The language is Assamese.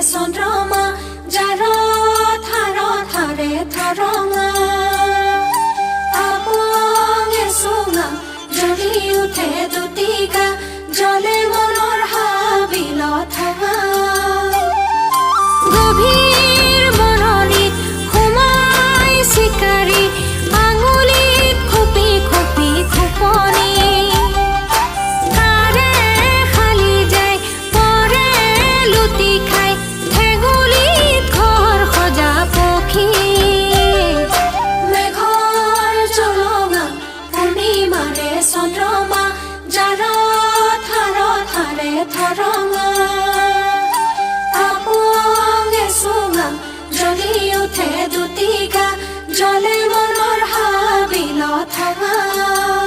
চন্দ্ৰমা যাৰ থাৰে থাৰঙা আপঙে চুঙা জ্বলি উঠে দুটিকা জ্বলে মনৰ হাবিল থাঙা গভীৰ মননিত সোমাই চিকাৰী আঙুলিত খুপি খুপি খুপনি চন্দ্ৰমা যাৰ থাৰে থাৰঙা আপঙে চুঙা জ্বলি উঠে দুটিকা জ্বলে মনৰ হাবিল থাঙা